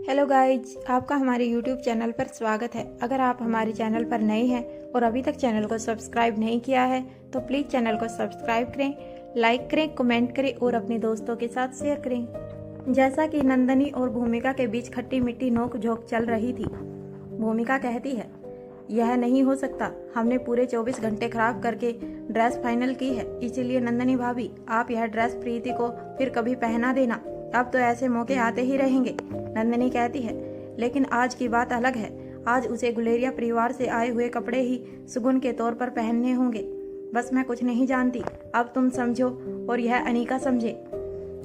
Hello guys, आपका हमारे YouTube channel पर स्वागत है। अगर आप हमारे चैनल पर नए हैं और अभी तक चैनल को सब्सक्राइब नहीं किया है तो प्लीज़ चैनल को सब्सक्राइब करें, लाइक करें, कमेंट करें और अपने दोस्तों के साथ शेयर करें। जैसा कि नंदनी और भूमिका के बीच खट्टी मिट्टी नोक झोंक चल रही थी। भूमिका कहती है, यह नहीं हो सकता, हमने पूरे 24 घंटे खराब करके ड्रेस फाइनल की है, इसीलिए नंदनी भाभी आप यह ड्रेस प्रीति को फिर कभी पहना देना, अब तो ऐसे मौके आते ही रहेंगे। नंदनी कहती है, लेकिन आज की बात अलग है, आज उसे गुलेरिया परिवार से आए हुए कपड़े ही सुगुन के तौर पर पहनने होंगे। बस मैं कुछ नहीं जानती, अब तुम समझो और यह अनीका समझे।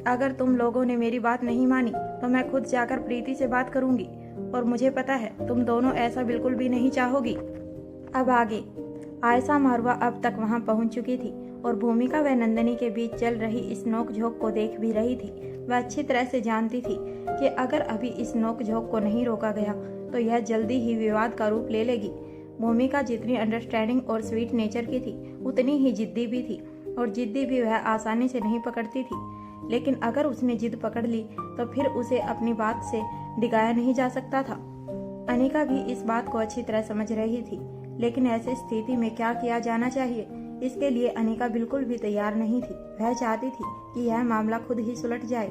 अगर तुम लोगों ने मेरी बात नहीं मानी तो मैं खुद जाकर प्रीति से बात करूंगी और मुझे पता है तुम दोनों ऐसा बिल्कुल भी नहीं चाहोगी। अब आगे आयशा मारवा अब तक वहां पहुंच चुकी थी और भूमिका व नंदनी के बीच चल रही इस नोक झोंक को देख भी रही थी। वह अच्छी तरह से जानती थी कि अगर अभी इस नोक झोंक को नहीं रोका गया तो यह जल्दी ही विवाद का रूप ले लेगी। भूमिका जितनी अंडरस्टैंडिंग और स्वीट नेचर की थी उतनी ही जिद्दी भी थी और जिद्दी भी वह आसानी से नहीं पकड़ती थी, लेकिन अगर उसने जिद पकड़ ली तो फिर उसे अपनी बात से डिगाया नहीं जा सकता था। अनीका भी इस बात को अच्छी तरह समझ रही थी, लेकिन ऐसी स्थिति में क्या किया जाना चाहिए इसके लिए अनीका बिल्कुल भी तैयार नहीं थी। वह चाहती थी कि यह मामला खुद ही सुलट जाए,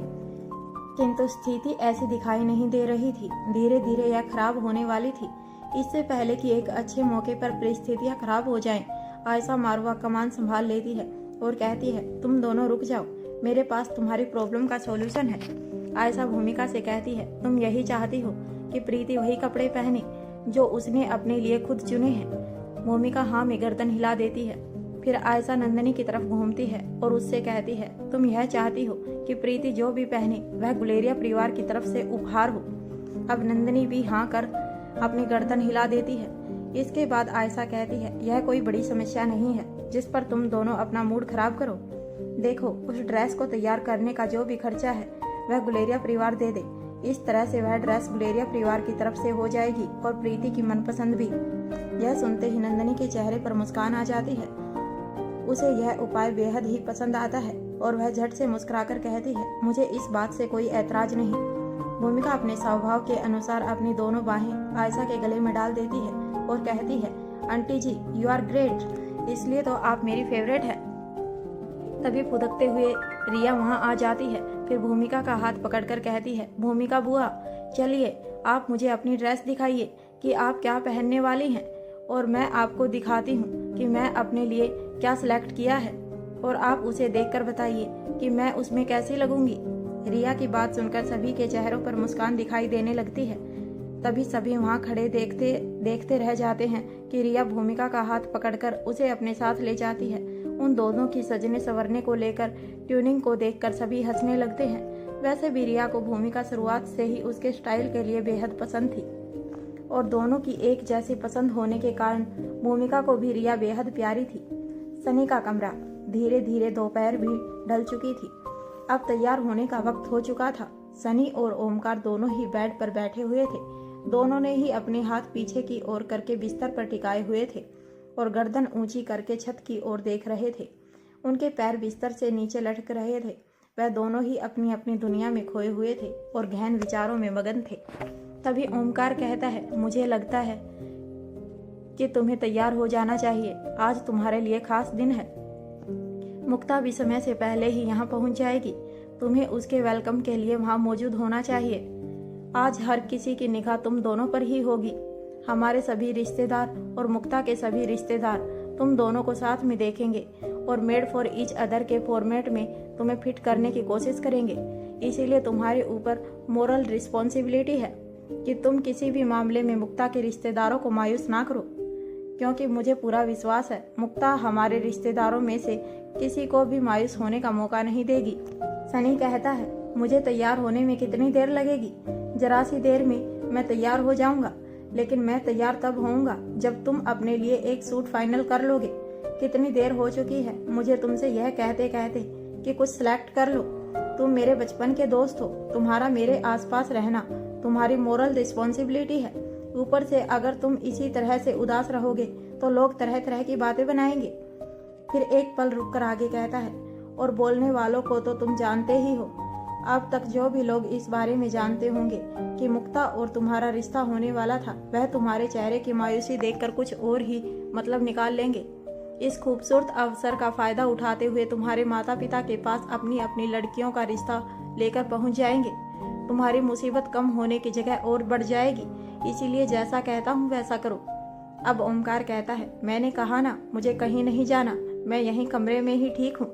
किंतु स्थिति ऐसी दिखाई नहीं दे रही थी। धीरे धीरे यह खराब होने वाली थी। इससे पहले कि एक अच्छे मौके पर परिस्थितियां खराब हो जाएं, आयशा मारवा कमान संभाल लेती है और कहती है, तुम दोनों रुक जाओ, मेरे पास तुम्हारी प्रॉब्लम का सॉल्यूशन है। आयशा भूमिका से कहती है, तुम यही चाहती हो कि प्रीति वही कपड़े पहने जो उसने अपने लिए खुद चुने हैं। भूमिका हाँ में गर्दन हिला देती है। फिर आयशा नंदनी की तरफ घूमती है और उससे कहती है, तुम यह चाहती हो कि प्रीति जो भी पहने वह गुलेरिया परिवार की तरफ से उपहार हो। अब नंदनी भी हाँ कर अपनी गर्दन हिला देती है। इसके बाद आयशा कहती है, यह कोई बड़ी समस्या नहीं है जिस पर तुम दोनों अपना मूड खराब करो। देखो, उस ड्रेस को तैयार करने का जो भी खर्चा है वह गुलेरिया परिवार दे दे। इस तरह से वह ड्रेस गुलेरिया परिवार की तरफ से हो जाएगी और प्रीति की मनपसंद भी। यह सुनते ही नंदनी के चेहरे पर मुस्कान आ जाती है। उसे यह उपाय बेहद ही पसंद आता है और वह झट से मुस्कुराकर कहती है, मुझे इस बात से कोई ऐतराज नहीं। भूमिका अपने स्वभाव के अनुसार अपनी दोनों बाहें आयशा के गले में डाल देती है और कहती है, aunty ji you are great, इसलिए तो आप मेरी फेवरेट है। तभी फुदकते हुए रिया वहां आ जाती है। फिर भूमिका का हाथ पकड़कर कहती है, भूमिका बुआ चलिए आप मुझे अपनी ड्रेस दिखाइए कि आप क्या पहनने वाली हैं और मैं आपको दिखाती हूँ कि मैं अपने लिए क्या सिलेक्ट किया है और आप उसे देखकर बताइए कि मैं उसमें कैसी लगूंगी। रिया की बात सुनकर सभी के चेहरों पर मुस्कान दिखाई देने लगती है। तभी सभी वहां खड़े देखते रह जाते हैं कि रिया भूमिका का हाथ पकड़कर उसे अपने साथ ले जाती है। उन दोनों की सजने संवरने को लेकर ट्यूनिंग को देखकर सभी हंसने लगते हैं। वैसे भी रिया को भूमिका शुरुआत से ही उसके स्टाइल के लिए बेहद पसंद थी और दोनों की एक जैसी पसंद होने के कारण भूमिका को भी रिया बेहद प्यारी थी। सनी का कमरा। धीरे धीरे दोपहर भी ढल चुकी थी। अब तैयार होने का वक्त हो चुका था। सनी और ओमकार दोनों ही बेड पर बैठे हुए थे। दोनों ने ही अपने हाथ पीछे की ओर करके बिस्तर पर टिकाए हुए थे और गर्दन ऊंची करके छत की ओर देख रहे थे। उनके पैर बिस्तर से नीचे लटक रहे थे। वह दोनों ही अपनी अपनी दुनिया में खोए हुए थे और गहन विचारों में मगन थे। तभी ओमकार कहता है, मुझे लगता है कि तुम्हें तैयार हो जाना चाहिए, आज तुम्हारे लिए खास दिन है। मुक्ता भी समय से पहले ही यहाँ पहुँच जाएगी, तुम्हें उसके वेलकम के लिए वहाँ मौजूद होना चाहिए। आज हर किसी की निगाह तुम दोनों पर ही होगी। हमारे सभी रिश्तेदार और मुक्ता के सभी रिश्तेदार तुम दोनों को साथ में देखेंगे और मेड फॉर ईच अदर के फॉर्मेट में तुम्हें फिट करने की कोशिश करेंगे। इसीलिए तुम्हारे ऊपर मोरल रिस्पॉन्सिबिलिटी है कि तुम किसी भी मामले में मुक्ता के रिश्तेदारों को मायूस ना करो, क्योंकि मुझे पूरा विश्वास है मुक्ता हमारे रिश्तेदारों में से किसी को भी मायूस होने का मौका नहीं देगी। सनी कहता है, मुझे तैयार होने में कितनी देर लगेगी? जरा सी देर में मैं तैयार हो जाऊंगा, लेकिन मैं तैयार तब होऊंगा जब तुम अपने लिए एक सूट फाइनल कर लोगे। कितनी देर हो चुकी है मुझे तुमसे यह कहते कहते कि कुछ सिलेक्ट कर लो। तुम मेरे बचपन के दोस्त हो, तुम्हारा मेरे आसपास रहना तुम्हारी मोरल रिस्पॉन्सिबिलिटी है। ऊपर से अगर तुम इसी तरह से उदास रहोगे तो लोग तरह तरह की बातें बनाएंगे। फिर एक पल रुक कर आगे कहता है, और बोलने वालों को तो तुम जानते ही हो, अब तक जो भी लोग इस बारे में जानते होंगे कि मुक्ता और तुम्हारा रिश्ता होने वाला था, वह तुम्हारे चेहरे की मायूसी देखकर कुछ और ही मतलब निकाल लेंगे। इस खूबसूरत अवसर का फायदा उठाते हुए तुम्हारे माता पिता के पास अपनी अपनी लड़कियों का रिश्ता लेकर पहुंच जाएंगे। तुम्हारी मुसीबत कम होने की जगह और बढ़ जाएगी। इसीलिए जैसा कहता हूँ वैसा करो। अब ओमकार कहता है, मैंने कहा ना, मुझे कहीं नहीं जाना, मैं यहीं कमरे में ही ठीक हूँ।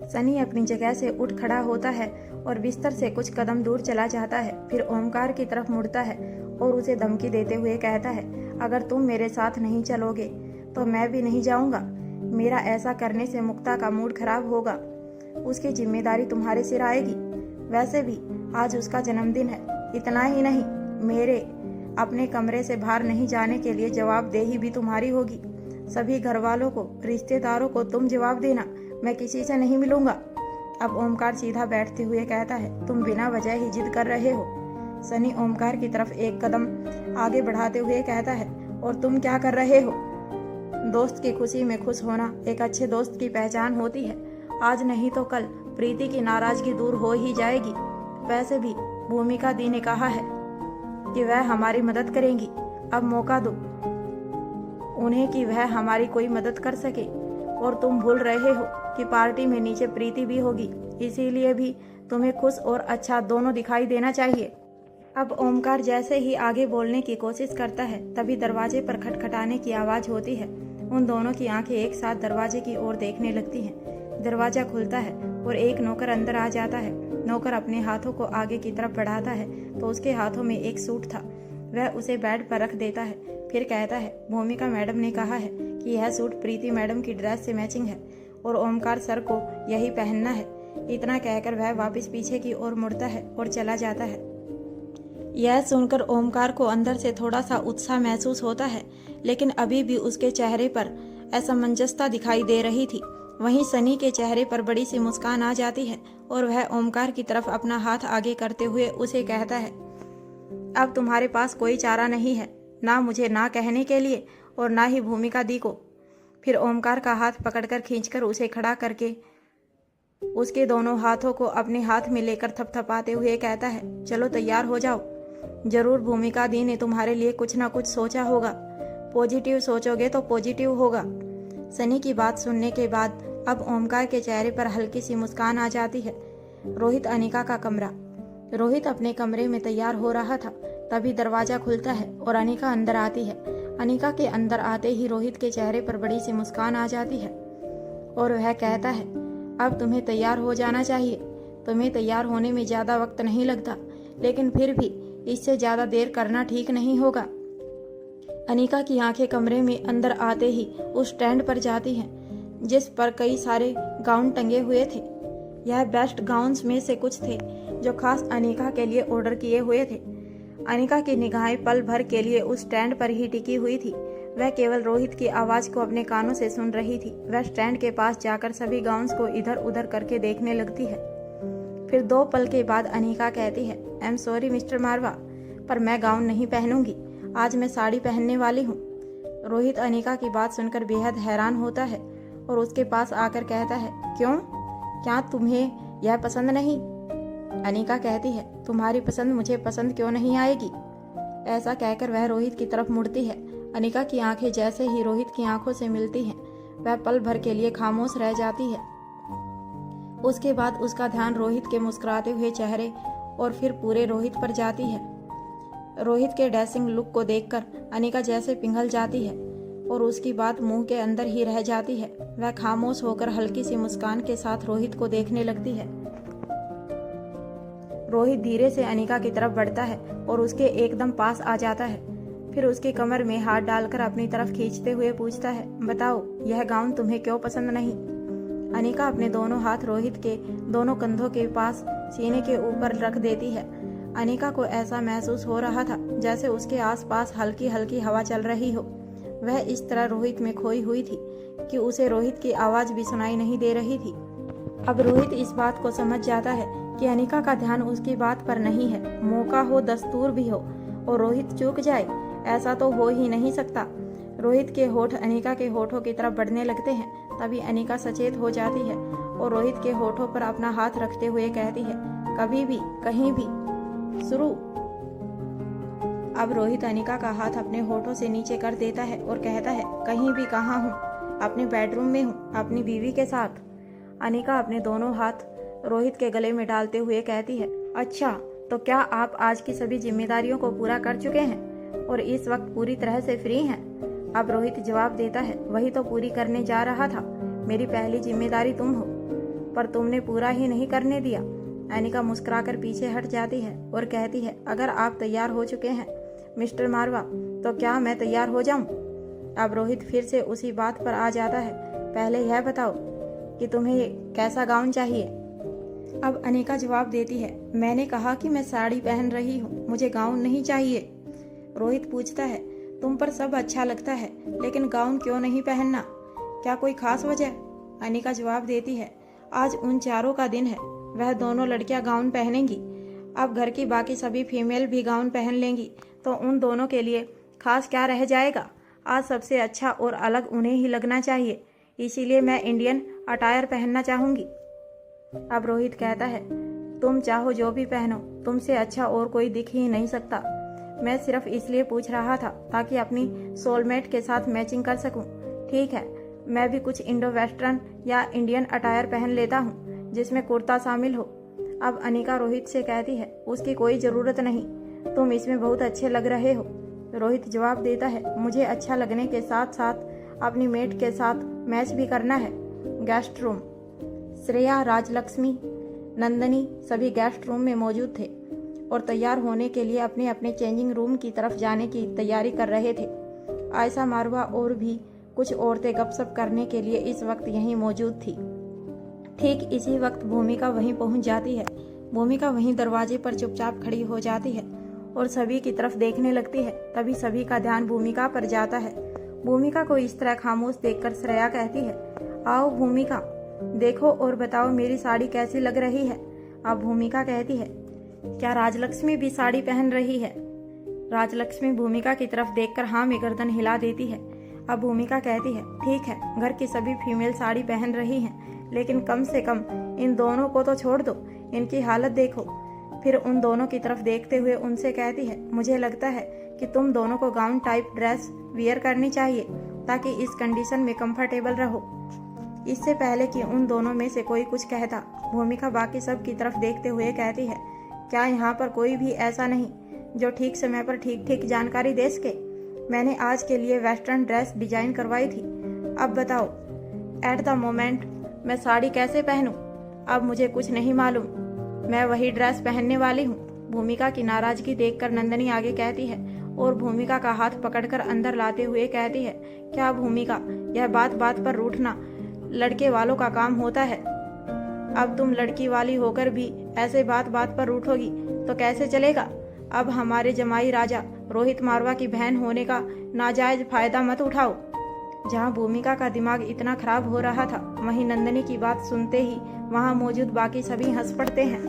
सनी अपनी जगह से उठ खड़ा होता है और बिस्तर से कुछ कदम दूर चला जाता है। फिर ओमकार की तरफ मुड़ता है और उसे धमकी देते हुए कहता है, अगर तुम मेरे साथ नहीं चलोगे तो मैं भी नहीं जाऊंगा। मेरा ऐसा करने से मुक्ता का मूड खराब होगा, उसकी जिम्मेदारी तुम्हारे सिर आएगी। वैसे भी आज उसका जन्मदिन है। इतना ही नहीं, मेरे अपने कमरे से बाहर नहीं जाने के लिए जवाबदेही भी तुम्हारी होगी। सभी घर वालों को, रिश्तेदारों को तुम जवाब देना, मैं किसी से नहीं मिलूंगा। अब ओमकार सीधा बैठते हुए कहता है, तुम बिना वजह ही जिद कर रहे हो। सनी ओमकार की तरफ एक कदम आगे बढ़ाते हुए कहता है, और तुम क्या कर रहे हो? दोस्त की खुशी में खुश होना एक अच्छे दोस्त की पहचान होती है। आज नहीं तो कल प्रीति की नाराजगी दूर हो ही जाएगी। वैसे भी भूमिका दी ने कहा है कि वह हमारी मदद करेंगी। अब मौका दो उन्हें कि वह हमारी कोई मदद कर सके। और तुम भूल रहे हो कि पार्टी में नीचे प्रीति भी होगी, इसीलिए भी तुम्हें खुश और अच्छा दोनों दिखाई देना चाहिए। अब ओमकार जैसे ही आगे बोलने की कोशिश करता है, तभी दरवाजे पर खटखटाने की आवाज होती है। उन दोनों की आंखें एक साथ दरवाजे की ओर देखने लगती हैं। दरवाजा खुलता है और एक नौकर अंदर आ जाता है। नौकर अपने हाथों को आगे की तरफ बढ़ाता है तो उसके हाथों में एक सूट था। वह उसे बेड पर रख देता है। फिर कहता है, भूमिका मैडम ने कहा है कि यह सूट प्रीति मैडम की ड्रेस से मैचिंग है और ओमकार सर को यही पहनना है। इतना कहकर वह वापस पीछे की ओर मुड़ता है और चला जाता है। यह सुनकर ओमकार को अंदर से थोड़ा सा उत्साह महसूस होता है, लेकिन अभी भी उसके चेहरे पर असमंजसता दिखाई दे रही थी। वहीं सनी के चेहरे पर बड़ी सी मुस्कान आ जाती है और वह ओमकार की तरफ अपना हाथ आगे करते हुए उसे कहता है, अब तुम्हारे पास कोई चारा नहीं है, ना मुझे ना कहने के लिए और ना ही भूमिका दी को। फिर ओमकार का हाथ पकड़कर खींचकर उसे खड़ा करके उसके दोनों हाथों को अपने हाथ में लेकर थपथपाते हुए कहता है, चलो तैयार हो जाओ। जरूर भूमिका दी ने तुम्हारे लिए कुछ ना कुछ सोचा होगा। पॉजिटिव सोचोगे तो पॉजिटिव होगा। सनी की बात सुनने के बाद अब ओमकार के चेहरे पर हल्की सी मुस्कान आ जाती है। रोहित अनिका का कमरा। रोहित अपने कमरे में तैयार हो रहा था, तभी दरवाजा खुलता है और अनिका अंदर आती है। अनिका के अंदर आते ही रोहित के चेहरे पर बड़ी सी मुस्कान आ जाती है और वह कहता है, अब तुम्हें तैयार हो जाना चाहिए। तुम्हें तैयार होने में ज्यादा वक्त नहीं लगता, लेकिन फिर भी इससे ज्यादा देर करना ठीक नहीं होगा। अनिका की आंखें कमरे में अंदर आते ही उस स्टैंड पर जाती हैं जिस पर कई सारे गाउन टंगे हुए थे। यह बेस्ट गाउन्स में से कुछ थे जो खास अनिका के लिए ऑर्डर किए हुए थे। अनिका की निगाहें पल भर के लिए उस स्टैंड पर ही टिकी हुई थी। वह केवल रोहित की आवाज को अपने कानों से सुन रही थी। वह स्टैंड के पास जाकर सभी गाउन्स को इधर उधर करके देखने लगती है। फिर 2 पल के बाद अनिका कहती है, आई एम सॉरी मिस्टर मारवा, पर मैं गाउन नहीं पहनूंगी। आज मैं साड़ी पहनने वाली हूँ। रोहित अनिका की बात सुनकर बेहद हैरान होता है और उसके पास आकर कहता है, क्यों, क्या तुम्हें यह पसंद नहीं? अनिका कहती है, तुम्हारी पसंद मुझे पसंद क्यों नहीं आएगी? ऐसा कहकर वह रोहित की तरफ मुड़ती है। अनिका की आंखें जैसे ही रोहित की आंखों से मिलती हैं, वह पल भर के लिए खामोश रह जाती है। उसके बाद उसका ध्यान रोहित के मुस्कुराते हुए चेहरे और फिर पूरे रोहित पर जाती है। रोहित के ड्रेसिंग लुक को देखकर अनिका जैसे पिघल जाती है और उसकी बात मुंह के अंदर ही रह जाती है। वह खामोश होकर हल्की सी मुस्कान के साथ रोहित को देखने लगती है। रोहित धीरे से अनिका की तरफ बढ़ता है और उसके एकदम पास आ जाता है। फिर उसकी कमर में हाथ डालकर अपनी तरफ खींचते हुए पूछता है, बताओ यह गाउन तुम्हें क्यों पसंद नहीं? अनिका अपने दोनों हाथ रोहित के दोनों कंधों के पास सीने के ऊपर रख देती है। अनिका को ऐसा महसूस हो रहा था जैसे उसके आसपास हल्की हल्की हवा चल रही हो। वह इस तरह रोहित में खोई हुई थी कि उसे रोहित की आवाज भी सुनाई नहीं दे रही थी। अब रोहित इस बात को समझ जाता है कि अनिका का ध्यान उसकी बात पर नहीं है। मौका हो, दस्तूर भी हो और रोहित चूक जाए, ऐसा तो हो ही नहीं सकता। रोहित के होठ अनिका के होठों की तरफ बढ़ने लगते हैं। तभी अनिका सचेत हो जाती है और रोहित के होठों पर अपना हाथ रखते हुए कहती है, कभी भी कहीं भी। शुरू। अब रोहित अनिका का हाथ अपने होठों से नीचे कर देता है और कहता है, कहीं भी कहाँ हूँ? अपने बेडरूम में हूँ, अपनी बीवी के साथ। अनिका अपने दोनों हाथ रोहित के गले में डालते हुए कहती है, अच्छा तो क्या आप आज की सभी जिम्मेदारियों को पूरा कर चुके हैं और इस वक्त पूरी तरह से फ्री हैं? अब रोहित जवाब देता है, वही तो पूरी करने जा रहा था। मेरी पहली जिम्मेदारी तुम हो, पर तुमने पूरा ही नहीं करने दिया। अनिका मुस्कुराकर पीछे हट जाती है और कहती है, अगर आप तैयार हो चुके हैं मिस्टर मारवा, तो क्या मैं तैयार हो जाऊं? अब रोहित फिर से उसी बात पर आ जाता है, पहले यह बताओ कि तुम्हें कैसा गाउन चाहिए? अब अनिका जवाब देती है, मैंने कहा कि मैं साड़ी पहन रही हूँ, मुझे गाउन नहीं चाहिए। रोहित पूछता है, तुम पर सब अच्छा लगता है, लेकिन गाउन क्यों नहीं पहनना? क्या कोई खास वजह? अनिका जवाब देती है, आज उन चारों का दिन है, वह दोनों लड़कियां गाउन पहनेंगी। अब घर की बाकी सभी फीमेल भी गाउन पहन लेंगी, तो उन दोनों के लिए खास क्या रह जाएगा? आज सबसे अच्छा और अलग उन्हें ही लगना चाहिए, इसीलिए मैं इंडियन अटायर पहनना चाहूँगी। अब रोहित कहता है, तुम चाहो जो भी पहनो, तुमसे अच्छा और कोई दिख ही नहीं सकता। मैं सिर्फ इसलिए पूछ रहा था ताकि अपनी सोलमेट के साथ मैचिंग कर सकूं। ठीक है, मैं भी कुछ इंडो वेस्टर्न या इंडियन अटायर पहन लेता हूं, जिसमें कुर्ता शामिल हो। अब अनिका रोहित से कहती है, उसकी कोई ज़रूरत नहीं, तुम इसमें बहुत अच्छे लग रहे हो। रोहित जवाब देता है, मुझे अच्छा लगने के साथ साथ अपनी मेट के साथ मैच भी करना है। Guest room. श्रेया, राजलक्ष्मी, नंदनी सभी गेस्ट रूम में मौजूद थे और तैयार होने के लिए अपने अपने चेंजिंग रूम की तरफ जाने की तैयारी कर रहे थे। आयशा, मारवा और भी कुछ औरतें गपशप करने के लिए इस वक्त यहीं मौजूद थी। ठीक इसी वक्त भूमिका वहीं पहुंच जाती है। भूमिका वहीं दरवाजे पर चुपचाप खड़ी हो जाती है और सभी की तरफ देखने लगती है। तभी सभी का ध्यान भूमिका पर जाता है। भूमिका को इस तरह खामोश देखकर श्रेया कहती है, आओ भूमिका, देखो और बताओ मेरी साड़ी कैसी लग रही है? अब भूमिका कहती है, क्या राजलक्ष्मी भी साड़ी पहन रही है? राजलक्ष्मी भूमिका की तरफ देखकर हाँ में गर्दन हिला देती है। अब भूमिका कहती है, ठीक है, घर की सभी फीमेल साड़ी पहन रही हैं, लेकिन कम से कम इन दोनों को तो छोड़ दो, इनकी हालत देखो। फिर उन दोनों की तरफ देखते हुए उनसे कहती है, मुझे लगता है कि तुम दोनों को गाउन टाइप ड्रेस वियर करनी चाहिए ताकि इस कंडीशन में कंफर्टेबल रहो। इससे पहले कि उन दोनों में से कोई कुछ कहता, भूमिका बाकी सब की तरफ देखते हुए कहती है, क्या यहाँ पर कोई भी ऐसा नहीं जो ठीक समय पर ठीक ठीक जानकारी दे सके? मैंने आज के लिए वेस्टर्न ड्रेस डिजाइन करवाई थी। अब बताओ, एट द मोमेंट मैं साड़ी कैसे पहनूं? अब मुझे कुछ नहीं मालूम, मैं वही ड्रेस पहनने वाली हूँ। भूमिका की नाराजगी देखकर नंदनी आगे कहती है और भूमिका का हाथ पकड़कर अंदर लाते हुए कहती है, क्या भूमिका, यह बात बात पर रूठना लड़के वालों का काम होता है। अब तुम लड़की वाली होकर भी ऐसे बात बात पर रूठोगी तो कैसे चलेगा? अब हमारे जमाई राजा रोहित मारवा की बहन होने का नाजायज फायदा मत उठाओ। जहां भूमिका का दिमाग इतना खराब हो रहा था, वहीं नंदनी की बात सुनते ही वहां मौजूद बाकी सभी हंस पड़ते हैं।